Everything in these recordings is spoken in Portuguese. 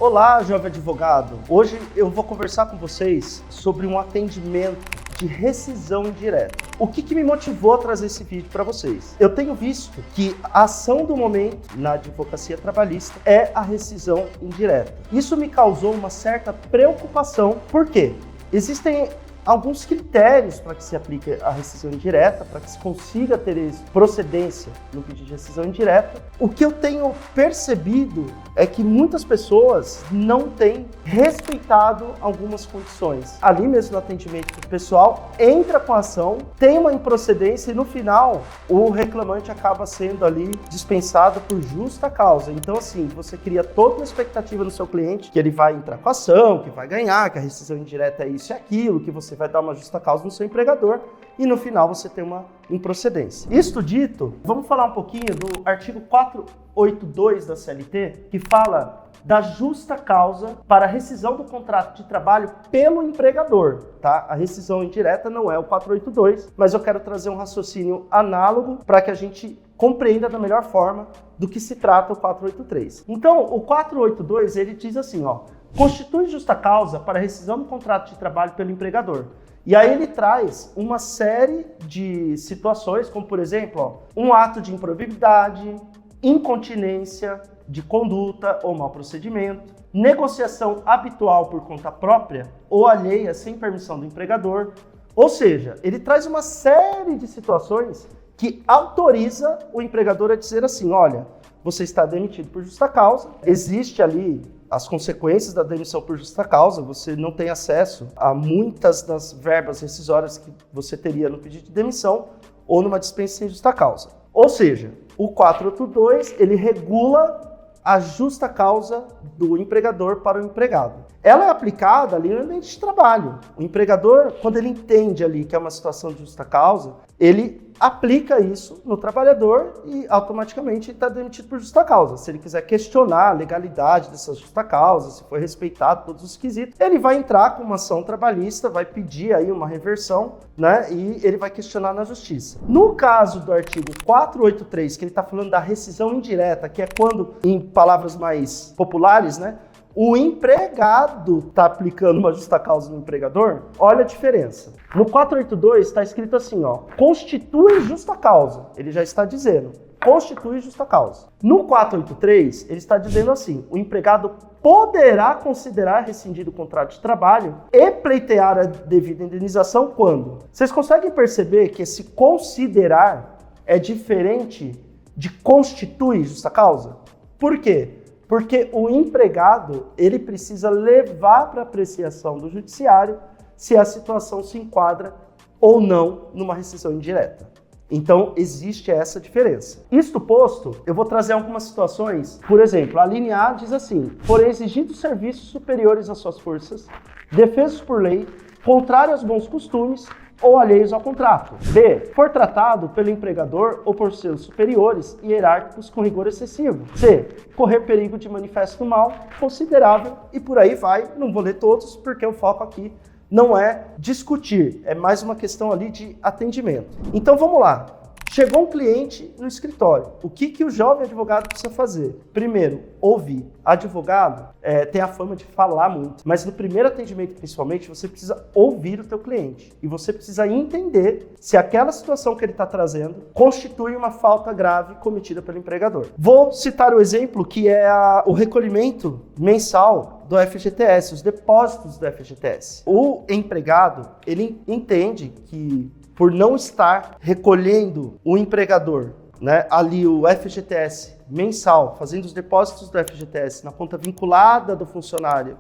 Olá, jovem advogado! Hoje eu vou conversar com vocês sobre um atendimento de rescisão indireta. O que me motivou a trazer esse vídeo para vocês? Eu tenho visto que a ação do momento na advocacia trabalhista é a rescisão indireta. Isso me causou uma certa preocupação. Por quê? Existem alguns critérios para que se aplique a rescisão indireta, para que se consiga ter procedência no pedido de rescisão indireta. O que eu tenho percebido é que muitas pessoas não têm respeitado algumas condições. Ali mesmo no atendimento do pessoal, entra com a ação, tem uma improcedência e no final o reclamante acaba sendo ali dispensado por justa causa. Então assim, você cria toda uma expectativa no seu cliente que ele vai entrar com a ação, que vai ganhar, que a rescisão indireta é isso e aquilo, que você vai dar uma justa causa no seu empregador e no final você tem uma improcedência. Isto dito, vamos falar um pouquinho do artigo 482 da CLT, que fala da justa causa para a rescisão do contrato de trabalho pelo empregador, tá? A rescisão indireta não é o 482, mas eu quero trazer um raciocínio análogo para que a gente compreenda da melhor forma do que se trata o 483. Então, o 482, ele diz assim, constitui justa causa para a rescisão do contrato de trabalho pelo empregador. E aí ele traz uma série de situações, como por exemplo, um ato de improbidade, incontinência de conduta ou mau procedimento, negociação habitual por conta própria ou alheia sem permissão do empregador. Ou seja, ele traz uma série de situações que autoriza o empregador a dizer assim, olha, você está demitido por justa causa, existe ali as consequências da demissão por justa causa, você não tem acesso a muitas das verbas rescisórias que você teria no pedido de demissão ou numa dispensa sem justa causa. Ou seja, o 482, ele regula a justa causa do empregador para o empregado. Ela é aplicada ali no ambiente de trabalho. O empregador, quando ele entende ali que é uma situação de justa causa, ele aplica isso no trabalhador e automaticamente está demitido por justa causa. Se ele quiser questionar a legalidade dessa justa causa, se foi respeitado todos os quesitos, ele vai entrar com uma ação trabalhista, vai pedir aí uma reversão, né? E ele vai questionar na justiça. No caso do artigo 483, que ele está falando da rescisão indireta, que é quando, em palavras mais populares, né? O empregado está aplicando uma justa causa no empregador, olha a diferença. No 482 está escrito assim, constitui justa causa. Ele já está dizendo, constitui justa causa. No 483, ele está dizendo assim, o empregado poderá considerar rescindido o contrato de trabalho e pleitear a devida indenização quando? Vocês conseguem perceber que esse considerar é diferente de constitui justa causa? Por quê? Porque o empregado, ele precisa levar para apreciação do judiciário se a situação se enquadra ou não numa rescisão indireta. Então, existe essa diferença. Isto posto, eu vou trazer algumas situações. Por exemplo, a linha A diz assim, porém exigidos serviços superiores às suas forças, defesos por lei, contrário aos bons costumes, ou alheios ao contrato. B. For tratado pelo empregador ou por seus superiores e hierárquicos com rigor excessivo. C. Correr perigo de manifesto mal considerável e por aí vai. Não vou ler todos porque o foco aqui não é discutir, é mais uma questão ali de atendimento. Então vamos lá. Chegou um cliente no escritório. O que o jovem advogado precisa fazer? Primeiro, ouvir. Advogado tem a fama de falar muito, mas no primeiro atendimento, principalmente, você precisa ouvir o teu cliente. E você precisa entender se aquela situação que ele está trazendo constitui uma falta grave cometida pelo empregador. Vou citar o exemplo que é o recolhimento mensal do FGTS, os depósitos do FGTS. O empregado, ele entende que por não estar recolhendo o empregador, né, ali o FGTS mensal, fazendo os depósitos do FGTS na conta vinculada do funcionário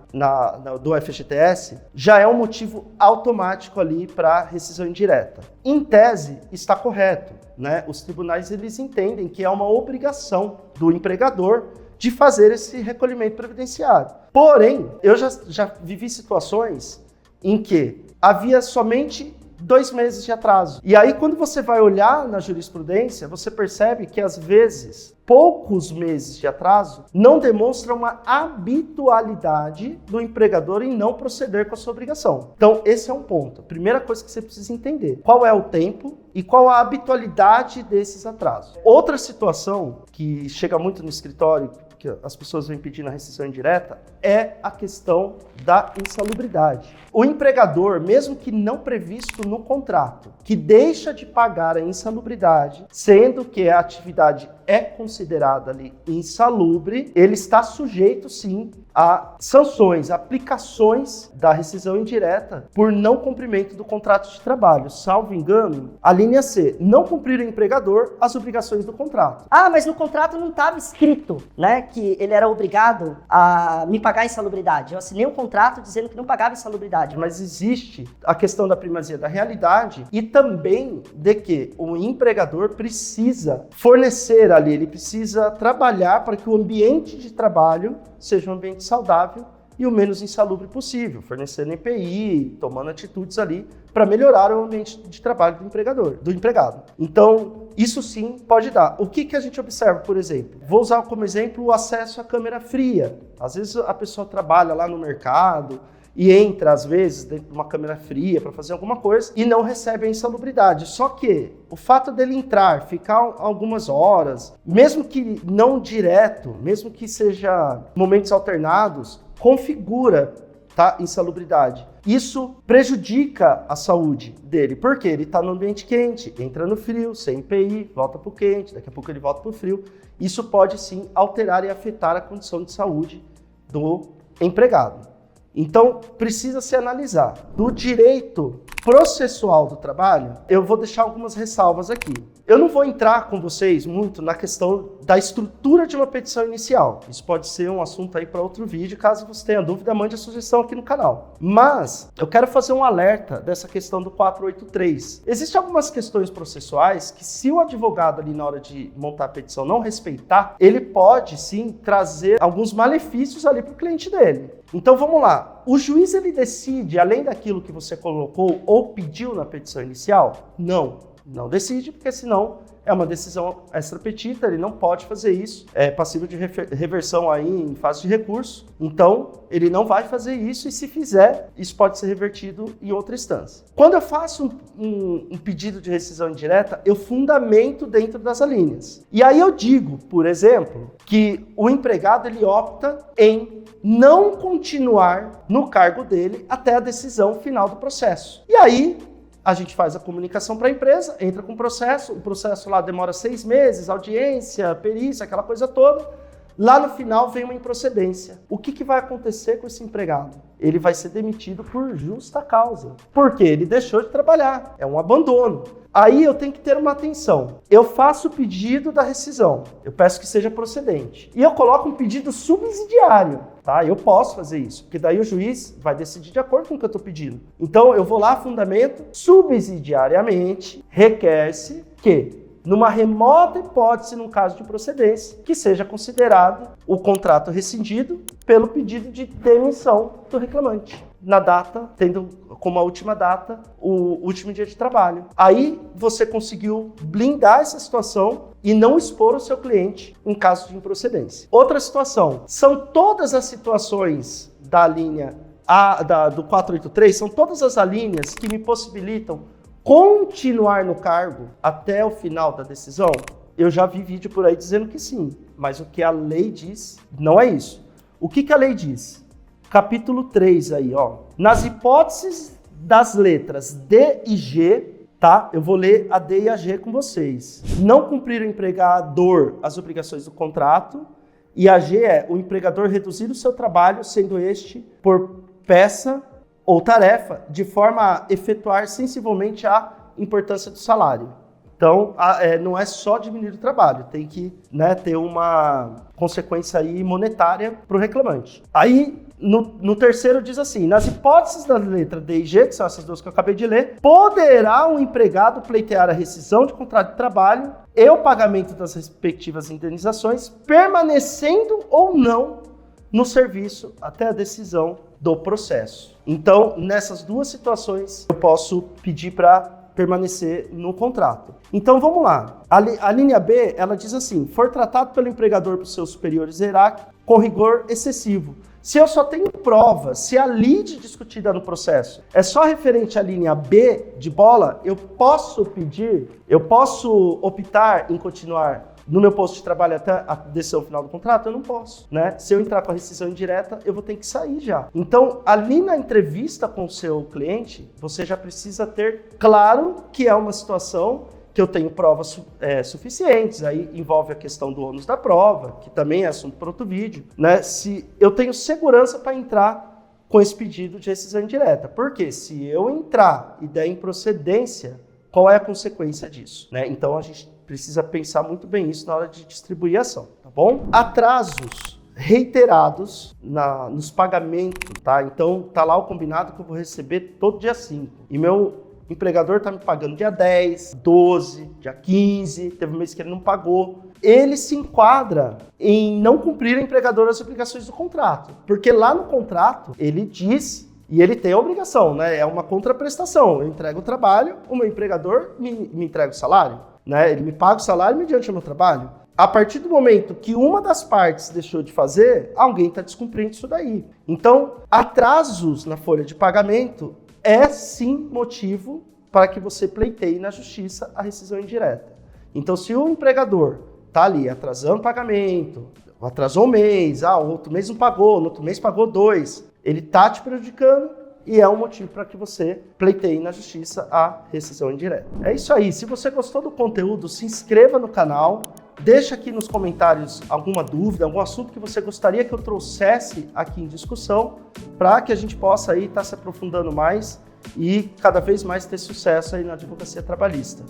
do FGTS, já é um motivo automático ali para rescisão indireta. Em tese, está correto, né? Os tribunais eles entendem que é uma obrigação do empregador de fazer esse recolhimento previdenciário. Porém, eu já vivi situações em que havia somente 2 meses de atraso. E aí, quando você vai olhar na jurisprudência, você percebe que, às vezes, poucos meses de atraso não demonstram uma habitualidade do empregador em não proceder com a sua obrigação. Então, esse é um ponto. A primeira coisa que você precisa entender. Qual é o tempo e qual a habitualidade desses atrasos. Outra situação que chega muito no escritório, que as pessoas vêm pedindo a rescisão indireta, é a questão da insalubridade. O empregador, mesmo que não previsto no contrato, que deixa de pagar a insalubridade, sendo que a atividade é considerada ali insalubre, ele está sujeito sim a sanções, aplicações da rescisão indireta por não cumprimento do contrato de trabalho. Salvo engano, a linha C, não cumprir o empregador as obrigações do contrato. Ah, mas no contrato não estava escrito, né, que ele era obrigado a me pagar a insalubridade. Eu assinei um contrato dizendo que não pagava insalubridade. Mas existe a questão da primazia da realidade e também de que o empregador precisa fornecer ali, ele precisa trabalhar para que o ambiente de trabalho seja um ambiente saudável e o menos insalubre possível, fornecendo EPI, tomando atitudes ali para melhorar o ambiente de trabalho do empregado. Então, isso sim pode dar. O que a gente observa, por exemplo? Vou usar como exemplo o acesso à câmera fria. Às vezes a pessoa trabalha lá no mercado e entra, às vezes, dentro de uma câmera fria para fazer alguma coisa e não recebe a insalubridade. Só que o fato dele entrar, ficar algumas horas, mesmo que não direto, mesmo que seja momentos alternados, configura, tá, insalubridade. Isso prejudica a saúde dele, porque ele está no ambiente quente, entra no frio, sem EPI, volta para o quente, daqui a pouco ele volta para o frio. Isso pode sim alterar e afetar a condição de saúde do empregado. Então, precisa se analisar. Do direito processual do trabalho, eu vou deixar algumas ressalvas aqui. Eu não vou entrar com vocês muito na questão da estrutura de uma petição inicial. Isso pode ser um assunto aí para outro vídeo. Caso você tenha dúvida, mande a sugestão aqui no canal. Mas eu quero fazer um alerta dessa questão do 483. Existem algumas questões processuais que, se o advogado ali na hora de montar a petição não respeitar, ele pode sim trazer alguns malefícios ali para o cliente dele. Então vamos lá. O juiz ele decide, além daquilo que você colocou ou pediu na petição inicial? Não decide, porque senão é uma decisão extrapetita, ele não pode fazer isso, é passível de reversão aí em fase de recurso, então ele não vai fazer isso e se fizer, isso pode ser revertido em outra instância. Quando eu faço um pedido de rescisão indireta, eu fundamento dentro das alíneas. E aí eu digo, por exemplo, que o empregado ele opta em não continuar no cargo dele até a decisão final do processo. E aí, a gente faz a comunicação para a empresa, entra com o processo lá demora 6 meses, audiência, perícia, aquela coisa toda. Lá no final vem uma improcedência. O que vai acontecer com esse empregado? Ele vai ser demitido por justa causa, porque ele deixou de trabalhar, é um abandono. Aí eu tenho que ter uma atenção. Eu faço o pedido da rescisão, eu peço que seja procedente. E eu coloco um pedido subsidiário, tá? Eu posso fazer isso, porque daí o juiz vai decidir de acordo com o que eu estou pedindo. Então eu vou lá, fundamento, subsidiariamente, requer-se que, numa remota hipótese, num caso de improcedência, que seja considerado o contrato rescindido pelo pedido de demissão do reclamante, na data, tendo como a última data o último dia de trabalho. Aí você conseguiu blindar essa situação e não expor o seu cliente em caso de improcedência. Outra situação, são todas as situações da linha do 483, são todas as alíneas que me possibilitam continuar no cargo até o final da decisão? Eu já vi vídeo por aí dizendo que sim, mas o que a lei diz não é isso. O que a lei diz? Capítulo 3 aí, ó. Nas hipóteses das letras D e G, tá? Eu vou ler a D e a G com vocês. Não cumprir o empregador as obrigações do contrato, e a G é o empregador reduzir o seu trabalho, sendo este por peça ou tarefa, de forma a efetuar sensivelmente a importância do salário. Então, não é só diminuir o trabalho, tem que, né, ter uma consequência aí monetária para o reclamante. Aí, no terceiro diz assim, nas hipóteses da letra D e G, que são essas duas que eu acabei de ler, poderá o empregado pleitear a rescisão de contrato de trabalho e o pagamento das respectivas indenizações, permanecendo ou não no serviço até a decisão do processo. Então, nessas duas situações, eu posso pedir para permanecer no contrato. Então, vamos lá. A linha B, ela diz assim, for tratado pelo empregador por seus superiores hierárquicos com rigor excessivo. Se eu só tenho provas, se a lide discutida no processo é só referente à linha B de bola, eu posso optar em continuar no meu posto de trabalho até a decisão final do contrato, eu não posso, né? Se eu entrar com a rescisão indireta, eu vou ter que sair já. Então, ali na entrevista com o seu cliente, você já precisa ter claro que é uma situação que eu tenho provas suficientes, aí envolve a questão do ônus da prova, que também é assunto para outro vídeo, né? Se eu tenho segurança para entrar com esse pedido de rescisão indireta. Porque se eu entrar e der improcedência, qual é a consequência disso, né? Então a gente precisa pensar muito bem isso na hora de distribuir a ação, tá bom? Atrasos reiterados nos pagamentos, tá? Então tá lá o combinado que eu vou receber todo dia 5. E meu empregador tá me pagando dia 10, 12, dia 15, teve um mês que ele não pagou. Ele se enquadra em não cumprir o empregador as obrigações do contrato. Porque lá no contrato, ele diz, e ele tem a obrigação, né? É uma contraprestação. Eu entrego o trabalho, o meu empregador me entrega o salário, né? Ele me paga o salário mediante o meu trabalho. A partir do momento que uma das partes deixou de fazer, alguém está descumprindo isso daí. Então, atrasos na folha de pagamento é sim motivo para que você pleiteie na justiça a rescisão indireta. Então, se o empregador está ali atrasando o pagamento, atrasou um mês, outro mês não pagou, no outro mês pagou 2, ele está te prejudicando e é um motivo para que você pleiteie na justiça a rescisão indireta. É isso aí. Se você gostou do conteúdo, se inscreva no canal, deixa aqui nos comentários alguma dúvida, algum assunto que você gostaria que eu trouxesse aqui em discussão, para que a gente possa aí estar se aprofundando mais e cada vez mais ter sucesso aí na advocacia trabalhista.